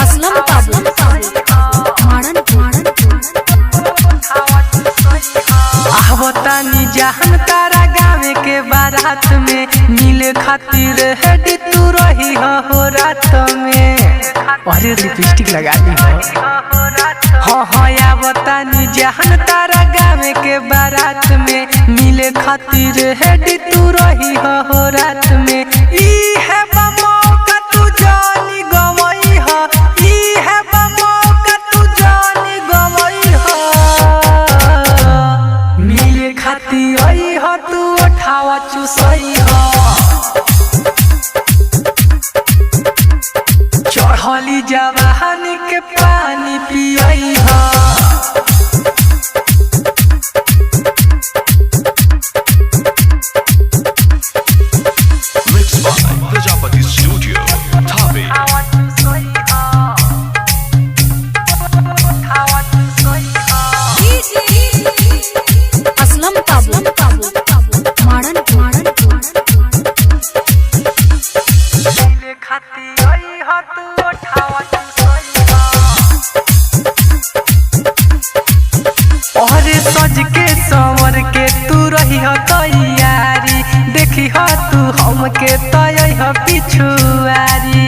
असलम बाबू आवतानी जहन तारा गावे के बारात में मिले खातिर हेडी तू रही हो रात में। अरे लिपस्टिक लगा दी हो हाँ आवतानी जहन तारा गावे के बारात में मिले खातिर हेडी तू रही हो रात में। ई है मौका तू जानी गवई हो, ई है मौका तू जानी गवई हो। मिले खातिर आई हो तू उठावा चुसई हो, चढ़ली जवानी के पानी पियई हो। प्रजापति स्टूडियो थावे। असलम बाबू मारन खाती आई हो तू उठावा और सज के संवर के तू रही हो तैयारी, देखी हो तू हमके तय हो पिछुआरी।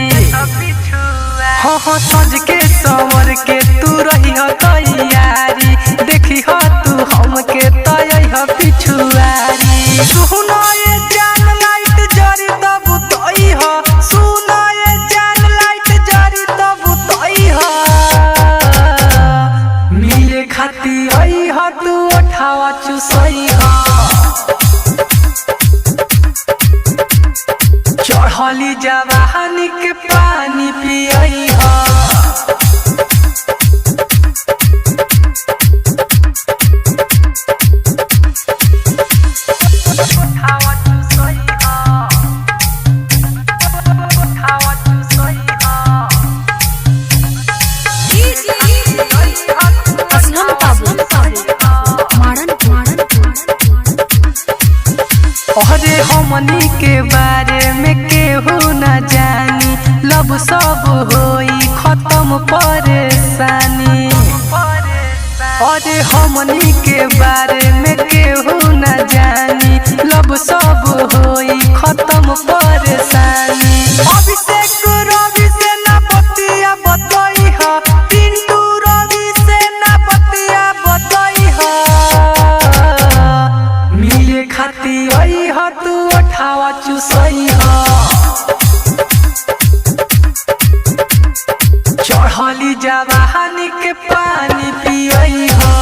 हाँ सज के संवर के तू रही हो तैयारी, देखी हो तू हमके तय हो पिछुआरी। सुनो ये जान लाइट जरी तब तई हो, सुनो ये जान लाइट जरी तब तई हो। मिले खाती आई हो तू उठावा चुसई हो, चढ़ली जवानी के पानी पियई हो। असलम बाबू मारन अरे हमनी के बारे में केहू न जानी, लब सब होई खत्म परेशानी। अरे हमनी के बारे में केहू न जानी, लब सब होई खत्म परेशानी। अभिषेक रवि से ना बतिया बतई हो, पिंटू रवि से ना बतिया बतई हो। मिले खाती आई हो तू उठावा चुसई हो, चढ़ली जवानी के पानी पियई हो।